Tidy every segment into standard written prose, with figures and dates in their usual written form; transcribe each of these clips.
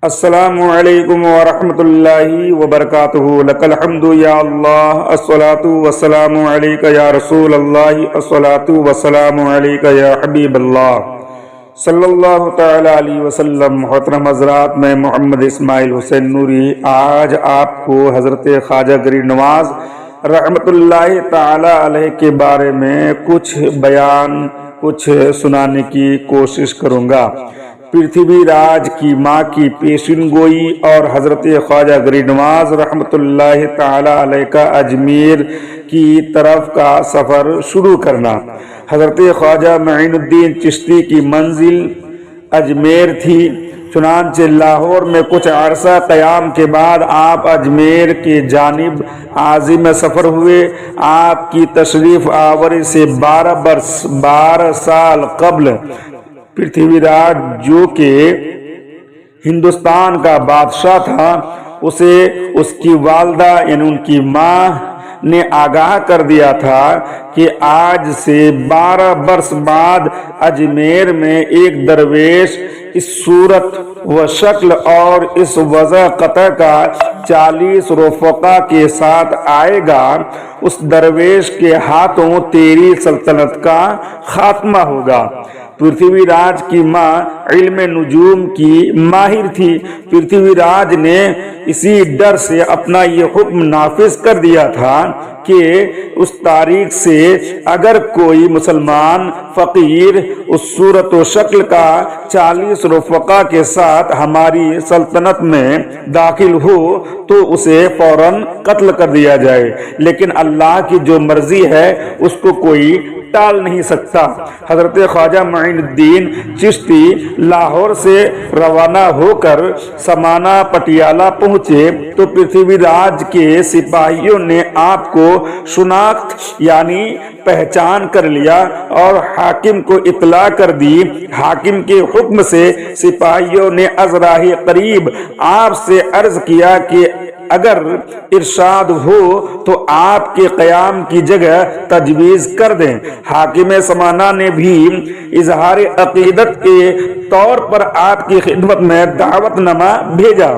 السلام علیکم ورحمۃ اللہ وبرکاتہ لک الحمد یا اللہ الصلاۃ والسلام علیک یا رسول اللہ الصلاۃ والسلام علیک یا حبیب اللہ صلی اللہ تعالی علیہ وسلم۔ محترم حضرات، میں محمد اسماعیل حسین نوری آج آپ کو حضرت خواجہ غریب نواز رحمۃ اللہ تعالی علیہ کے بارے میں کچھ بیان سنانے کی کوشش کروں گا۔ پرتھوی راج کی ماں کی پیشن گوئی اور حضرت خواجہ غریب نواز رحمۃ اللہ تعالی علیہ کا اجمیر کی طرف کا سفر شروع کرنا۔ حضرت خواجہ معین الدین چشتی کی منزل اجمیر تھی، چنانچہ لاہور میں کچھ عرصہ قیام کے بعد آپ اجمیر کی جانب عازم سفر ہوئے۔ آپ کی تشریف آوری سے 12 سال قبل پرتھوی راج جو کہ ہندوستان کا بادشاہ تھا، اسے اس کی والدہ یعنی ان کی ماں نے آگاہ کر دیا تھا کہ آج سے 12 برس بعد اجمیر میں ایک درویش اس صورت و شکل اور اس وضع قطع کا 40 رفقا کے ساتھ آئے گا۔ اس درویش کے ہاتھوں تیری سلطنت کا خاتمہ ہوگا۔ پرتھوی راج کی ماں علم نجوم کی ماہر تھی۔ پرتھوی راج نے اسی ڈر سے اپنا یہ حکم نافذ کر دیا تھا کہ اس تاریخ سے اگر کوئی مسلمان فقیر اس صورت و شکل کا 40 رفقا کے ساتھ ہماری سلطنت میں داخل ہو تو اسے فوراً قتل کر دیا جائے، لیکن اللہ کی جو مرضی ہے اس کو کوئی ٹال نہیں سکتا۔ حضرت خواجہ معین الدین چشتی لاہور سے روانہ ہو کر سمانا پٹیالہ پہنچے تو پرتھوی راج کے سپاہیوں نے آپ کو شناخت یعنی پہچان کر لیا اور حاکم کو اطلاع کر دی۔ حاکم کے حکم سے سپاہیوں نے از راہ قریب آپ سے عرض کیا کہ اگر ارشاد ہو تو آپ کے قیام کی جگہ تجویز کر دیں۔ حاکم سمانا نے بھی اظہار عقیدت کے طور پر آپ کی خدمت میں دعوت نامہ بھیجا۔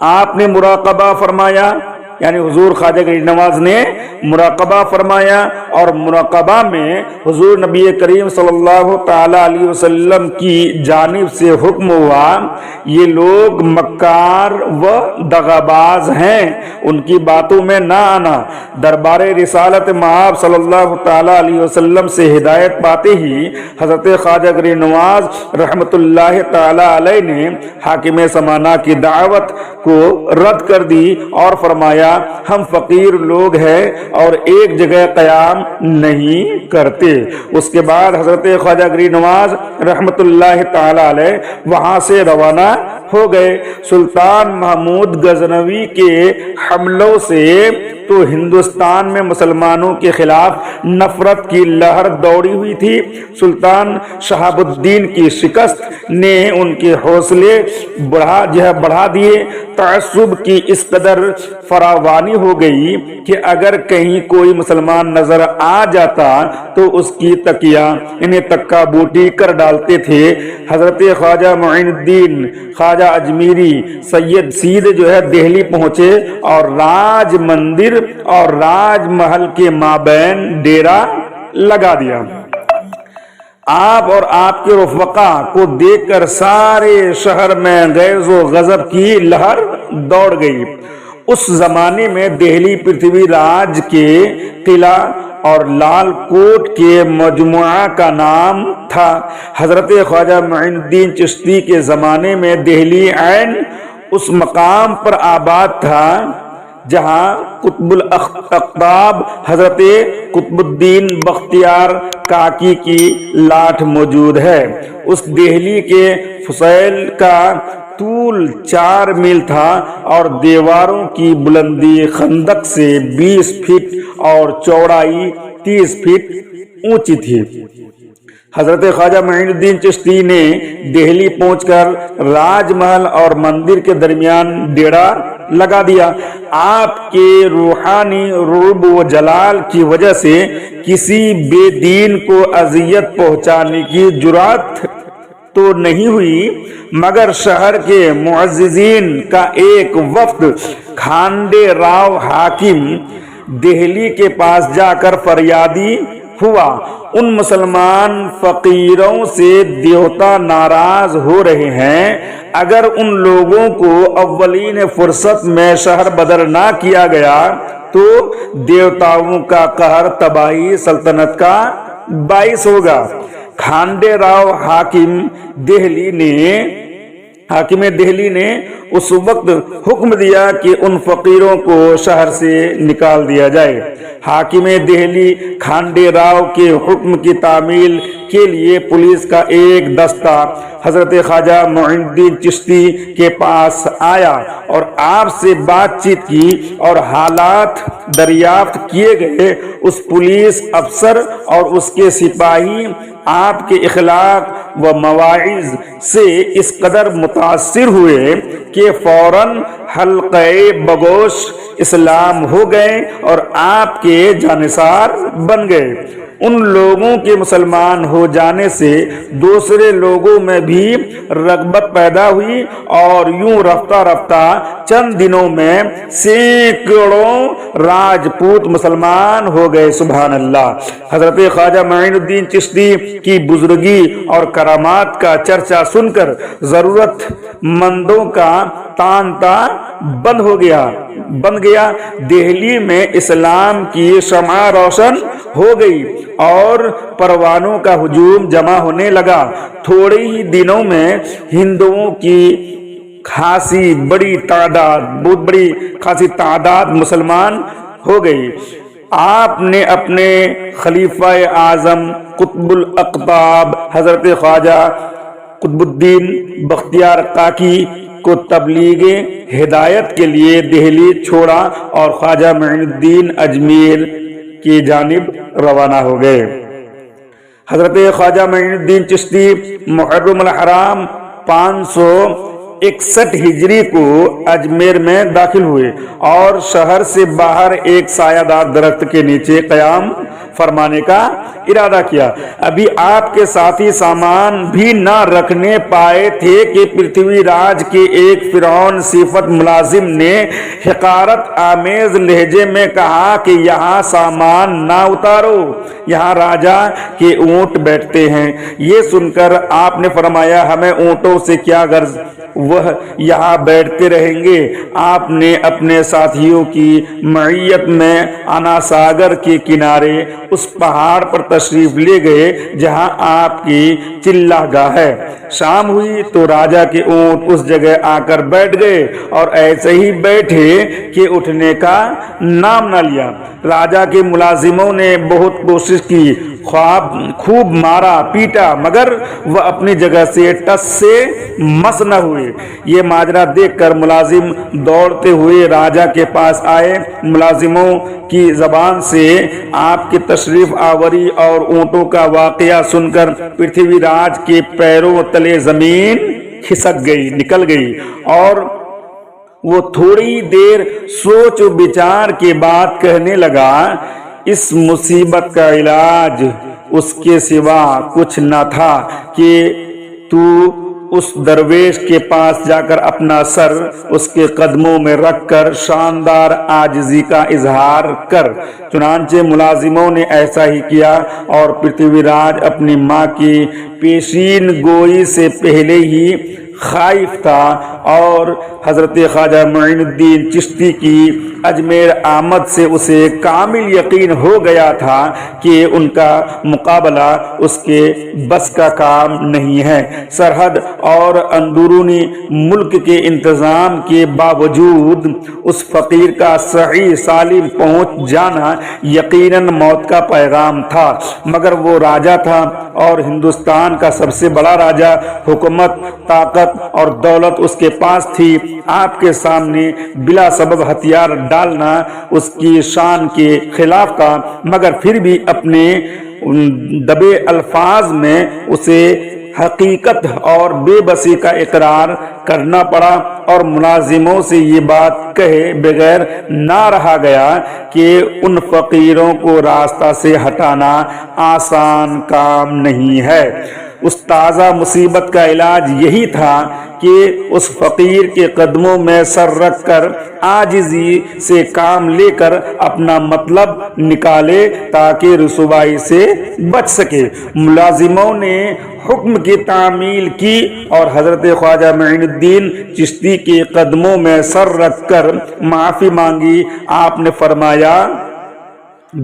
آپ نے مراقبہ فرمایا، یعنی حضور خواجہ غریب نواز نے مراقبہ فرمایا، اور مراقبہ میں حضور نبی کریم صلی اللہ تعالی علیہ وسلم کی جانب سے حکم ہوا یہ لوگ مکار و دغاباز ہیں، ان کی باتوں میں نہ آنا۔ دربار رسالت مآب صلی اللہ تعالی علیہ وسلم سے ہدایت پاتے ہی حضرت خواجہ غریب نواز رحمۃ اللہ تعالی علیہ نے حاکم سمانا کی دعوت کو رد کر دی اور فرمایا ہم فقیر لوگ ہیں اور ایک جگہ قیام نہیں کرتے۔ اس کے بعد حضرت خواجہ غریب نواز رحمۃ اللہ تعالی علیہ وہاں سے روانہ ہو گئے۔ سلطان محمود غزنوی کے حملوں سے تو ہندوستان میں مسلمانوں کے خلاف نفرت کی لہر دوڑی ہوئی تھی۔ سلطان شہاب الدین کی شکست نے ان کے حوصلے بڑھا دیے۔ تعصب کی اس قدر فراوانی ہو گئی کہ اگر کہیں کوئی مسلمان نظر آ جاتا تو اس کی تکا بوٹی کر ڈالتے تھے۔ حضرت خواجہ معین الدین خواجہ اجمیری سید جو ہے دہلی پہنچے اور راج مندر اور راج محل کے مابین ڈیرا لگا دیا۔ آپ اور آپ کے رفقا کو دیکھ کر سارے شہر میں غیظ و غضب کی لہر دوڑ گئی۔ اس زمانے میں دہلی پرتھوی راج کے قلعہ اور لال کوٹ کے مجموعہ کا نام تھا۔ حضرت خواجہ معین الدین چشتی کے زمانے میں دہلی عین اس مقام پر آباد تھا جہاں قطب الاقطاب حضرت قطب الدین بختیار کاکی کی لاٹھ موجود ہے۔ اس دہلی کے فصیل کا طول 4 میل تھا اور دیواروں کی بلندی خندق سے 20 فٹ اور چوڑائی 30 فٹ اونچی تھی۔ حضرت خواجہ معین الدین چشتی نے دہلی پہنچ کر راج محل اور مندر کے درمیان ڈیرا لگا دیا۔ آپ کے روحانی رعب و جلال کی وجہ سے کسی بے دین کو اذیت پہنچانے کی جرات تو نہیں ہوئی، مگر شہر کے معززین کا ایک وفد کھانڈے راؤ حاکم دہلی کے پاس جا کر فریادی ہوا، ان مسلمان فقیروں سے دیوتا ناراض ہو رہے ہیں، اگر ان لوگوں کو اولین فرصت میں شہر بدر نہ کیا گیا تو دیوتاؤں کا قہر تباہی سلطنت کا باعث ہوگا۔ کھانڈے راؤ حاکم دہلی نے اس وقت حکم دیا کہ ان فقیروں کو شہر سے نکال دیا جائے۔ حاکم دہلی کھانڈے راؤ کے حکم کی تعمیل کے لیے پولیس کا ایک دستہ حضرت خواجہ معین الدین چشتی کے پاس آیا اور آپ سے بات چیت کی اور حالات دریافت کیے گئے۔ اس پولیس افسر اور اس کے سپاہی آپ کے اخلاق و مواعظ سے اس قدر متاثر ہوئے کہ فوراً حلقہ بگوش اسلام ہو گئے اور آپ کے جانثار بن گئے۔ ان لوگوں کے مسلمان ہو جانے سے دوسرے لوگوں میں بھی رغبت پیدا ہوئی اور یوں رفتہ رفتہ چند دنوں میں سینکڑوں راجپوت مسلمان ہو گئے۔ سبحان اللہ۔ حضرت خواجہ معین الدین چشتی کی بزرگی اور کرامات کا چرچا سن کر ضرورت مندوں کا تانتا بن گیا۔ دہلی میں اسلام کی شمع روشن ہو گئی اور پروانوں کا ہجوم جمع ہونے لگا۔ تھوڑے ہی دنوں میں ہندوؤں کی بہت بڑی خاصی تعداد مسلمان ہو گئی۔ آپ نے اپنے خلیفہ اعظم قطب الاقطاب حضرت خواجہ قطب الدین بختیار کاکی کو تبلیغ ہدایت کے لیے دہلی چھوڑا اور خواجہ معین الدین اجمیر کی جانب روانہ ہو گئے۔ حضرت خواجہ معین الدین چشتی محرم الحرام 561 ہجری کو اجمیر میں داخل ہوئے اور شہر سے باہر ایک سایہ دار درخت کے نیچے قیام فرمانے کا ارادہ کیا۔ ابھی آپ کے ساتھی سامان بھی نہ رکھنے پائے تھے کہ پرتھوی راج کے ایک فرعون صفت ملازم نے حقارت آمیز لہجے میں کہا کہ یہاں سامان نہ اتارو، یہاں راجا کے اونٹ بیٹھتے ہیں۔ یہ سن کر آپ نے فرمایا ہمیں اونٹوں سے کیا غرض، وہ یہاں بیٹھتے رہیں گے۔ آپ نے اپنے ساتھیوں کی معیت میں انا ساگر کے کنارے اس پہاڑ پر تشریف لے گئے جہاں آپ کی چلہ گاہ ہے۔ شام ہوئی تو راجا کے اونٹ اس جگہ آ کر بیٹھ گئے اور ایسے ہی بیٹھے کہ اٹھنے کا نام نہ لیا۔ راجا کے ملازموں نے بہت کوشش کی، خوب مارا پیٹا، مگر وہ اپنی جگہ سے ٹس سے مس نہ ہوئے۔ یہ ماجرا دیکھ کر ملازم دوڑتے ہوئے راجا کے پاس آئے۔ ملازموں کی زبان سے آپ کی تشریف آوری اور اونٹوں کا واقعہ سن کر پرتھوی راج کے پیروں تلے زمین کھسک گئی، نکل گئی اور وہ تھوڑی دیر سوچ و بچار کے بعد کہنے لگا اس مصیبت کا علاج اس کے سوا کچھ نہ تھا کہ تو اس درویش کے پاس جا کر اپنا سر اس کے قدموں میں رکھ کر شاندار عاجزی کا اظہار کر۔ چنانچہ ملازموں نے ایسا ہی کیا اور پرتھوی راج اپنی ماں کی پیشین گوئی سے پہلے ہی خائف تھا اور حضرت خواجہ معین الدین چشتی کی اجمیر آمد سے اسے کامل یقین ہو گیا تھا کہ ان کا مقابلہ اس کے بس کا کام نہیں ہے۔ سرحد اور اندرونی ملک کے انتظام کے باوجود اس فقیر کا صحیح سالم پہنچ جانا یقیناً موت کا پیغام تھا، مگر وہ راجا تھا اور ہندوستان کا سب سے بڑا راجا، حکومت، طاقت اور دولت اس کے پاس تھی۔ آپ کے سامنے بلا سبب ہتھیار ڈالنا اس کی شان کے خلاف تھا، مگر پھر بھی اپنے دبے الفاظ میں اسے حقیقت اور بے بسی کا اقرار کرنا پڑا اور ملازموں سے یہ بات کہے بغیر نہ رہا گیا کہ ان فقیروں کو راستہ سے ہٹانا آسان کام نہیں ہے۔ اس تازہ مصیبت کا علاج یہی تھا کہ اس فقیر کے قدموں میں سر رکھ کر عاجزی سے کام لے کر اپنا مطلب نکالے تاکہ رسوائی سے بچ سکے۔ ملازموں نے حکم کی تعمیل کی اور حضرت خواجہ معین الدین چشتی کے قدموں میں سر رکھ کر معافی مانگی۔ آپ نے فرمایا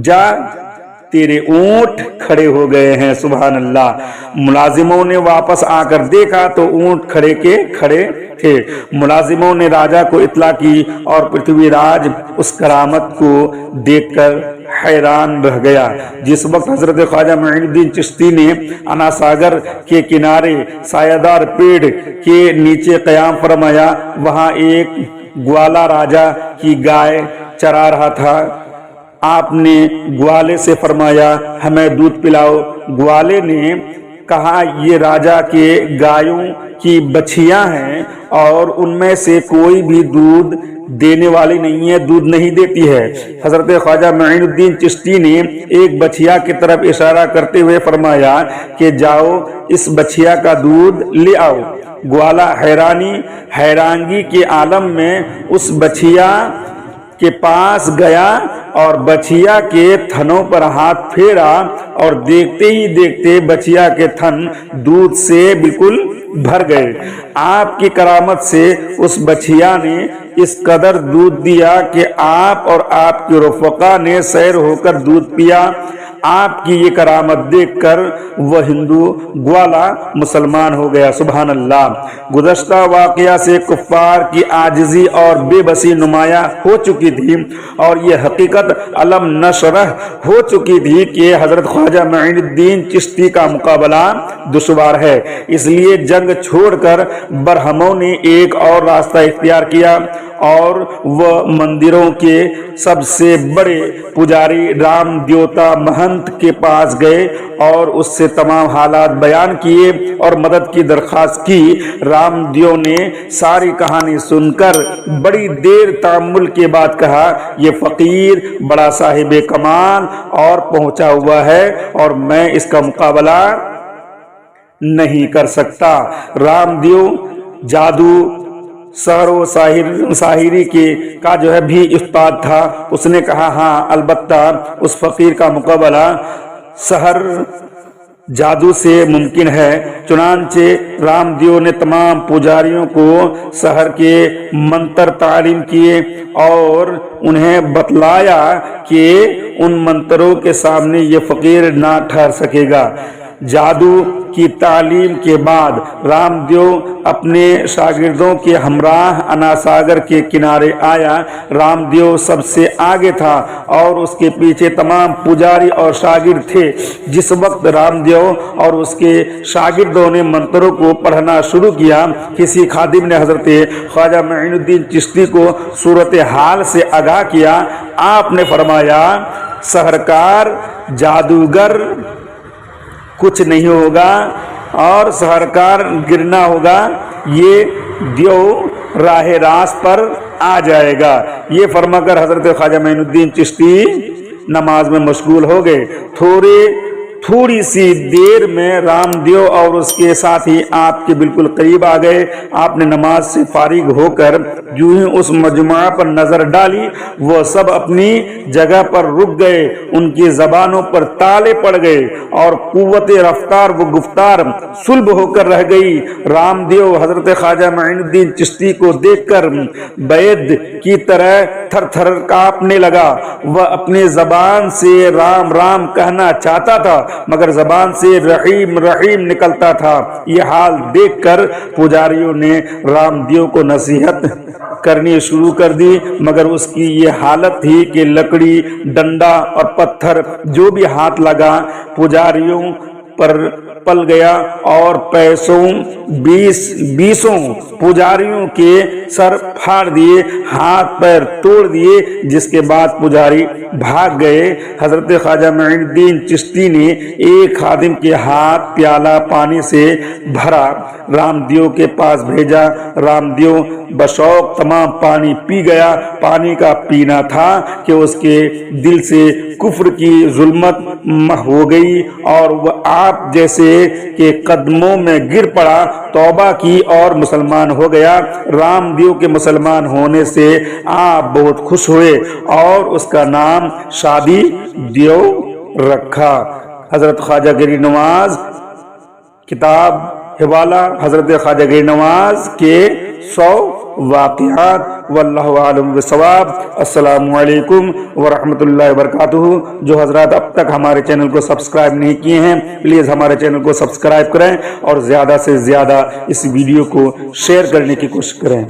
جا تیرے اونٹ کھڑے ہو گئے ہیں۔ سبحان اللہ۔ ملازموں نے واپس آ کر دیکھا تو اونٹ کھڑے کے کھڑے تھے۔ ملازموں نے راجا کو اطلاع کی اور پرتھوی راج اس کرامت کو دیکھ کر حیران رہ گیا۔ جس وقت حضرت خواجہ معین الدین چشتی نے انا ساگر کے کنارے سایہ دار پیڑ کے نیچے قیام فرمایا، وہاں ایک گوالا راجا کی گائے چرا رہا تھا۔ آپ نے گوالے سے فرمایا ہمیں دودھ پلاؤ۔ گوالے نے کہا یہ راجا کے گایوں کی بچھیاں ہیں اور ان میں سے کوئی بھی دودھ دینے والی نہیں ہے، دودھ نہیں دیتی ہے۔ حضرت خواجہ معین الدین چشتی نے ایک بچھیا کی طرف اشارہ کرتے ہوئے فرمایا کہ جاؤ اس بچھیا کا دودھ لے آؤ۔ گوالا حیرانگی کے عالم میں اس بچھیا کے پاس گیا اور بچھیا کے تھنوں پر ہاتھ پھیرا اور دیکھتے ہی دیکھتے بچھیا کے تھن دودھ سے بالکل بھر گئے۔ آپ کی کرامت سے اس بچھیا نے اس قدر دودھ دیا کہ آپ اور آپ کے رفقا نے سیر ہو کر دودھ پیا۔ آپ کی یہ کرامت دیکھ کر وہ ہندو گوالا مسلمان ہو گیا۔ سبحان اللہ۔ گزشتہ واقعہ سے کفار کی عاجزی اور بے بسی نمایاں ہو چکی تھی اور یہ حقیقت علم نشرح ہو چکی تھی کہ حضرت خواجہ معین الدین چشتی کا مقابلہ دشوار ہے۔ اس لیے جنگ چھوڑ کر برہموں نے ایک اور راستہ اختیار کیا اور وہ مندروں کے سب سے بڑے پجاری رام دیوتا مہنت کے پاس گئے اور اس سے تمام حالات بیان کیے اور مدد کی درخواست کی۔ رام دیو نے ساری کہانی سن کر بڑی دیر تأمل کے بعد کہا یہ فقیر بڑا صاحب کمال اور پہنچا ہوا ہے اور میں اس کا مقابلہ نہیں کر سکتا۔ رام دیو جادو سحر و ساحری کا جو ہے بھی استاد تھا۔ اس نے کہا ہاں البتہ اس فقیر کا مقابلہ سحر جادو سے ممکن ہے۔ چنانچہ رام دیو نے تمام پجاریوں کو سحر کے منتر تعلیم کیے اور انہیں بتلایا کہ ان منتروں کے سامنے یہ فقیر نہ ٹھہر سکے گا۔ جادو کی تعلیم کے بعد رام دیو اپنے شاگردوں کے ہمراہ انا ساگر کے کنارے آیا۔ رام دیو سب سے آگے تھا اور اس کے پیچھے تمام پجاری اور شاگرد تھے۔ جس وقت رام دیو اور اس کے شاگردوں نے منتروں کو پڑھنا شروع کیا، کسی خادم نے حضرت خواجہ معین الدین چشتی کو صورتحال سے آگاہ کیا۔ آپ نے فرمایا سحرکار جادوگر کچھ نہیں ہوگا اور سحرکار گرنا ہوگا، یہ دیو راہ راست پر آ جائے گا۔ یہ فرما کر حضرت خواجہ معین الدین چشتی نماز میں مشغول ہو گئے۔ تھوڑی سی دیر میں رام دیو اور اس کے ساتھی آپ کے بالکل قریب آ گئے۔ آپ نے نماز سے فارغ ہو کر جو ہی اس مجموعہ پر نظر ڈالی وہ سب اپنی جگہ پر رک گئے، ان کی زبانوں پر تالے پڑ گئے اور قوت رفتار و گفتار سلب ہو کر رہ گئی۔ رام دیو حضرت خواجہ معین الدین چشتی کو دیکھ کر بید کی طرح تھر تھر کانپنے لگا۔ وہ اپنی زبان سے رام رام کہنا چاہتا تھا مگر زبان سے رحیم رحیم نکلتا تھا۔ یہ حال دیکھ کر پجاریوں نے رام دیو کو نصیحت کرنی شروع کر دی مگر اس کی یہ حالت تھی کہ لکڑی، ڈنڈا اور پتھر جو بھی ہاتھ لگا پجاریوں پر پل گیا اور بیسوں پجاریوں کے سر پھاڑ دیے، ہاتھ پیر توڑ دیے، جس کے بعد پجاری بھاگ گئے۔ حضرت خواجہ معین الدین چشتی نے ایک خادم کے ہاتھ پیالہ پانی سے بھرا رام دیو کے پاس بھیجا۔ رام دیو بشوق تمام پانی پی گیا۔ پانی کا پینا تھا کہ اس کے دل سے کفر کی ظلمت محو ہو گئی اور وہ آپ جیسے کے قدموں میں گر پڑا، توبہ کی اور مسلمان ہو گیا۔ رام دیو کے مسلمان ہونے سے آپ بہت خوش ہوئے اور اس کا نام شادی دیو رکھا۔ حضرت خواجہ گری نواز، کتاب حوالہ حضرت خواجہ گری نواز کے 100 واقعات۔ واللہ عالم بالصواب۔ السلام علیکم ورحمۃ اللہ وبرکاتہ۔ جو حضرات اب تک ہمارے چینل کو سبسکرائب نہیں کیے ہیں پلیز ہمارے چینل کو سبسکرائب کریں اور زیادہ سے زیادہ اس ویڈیو کو شیئر کرنے کی کوشش کریں۔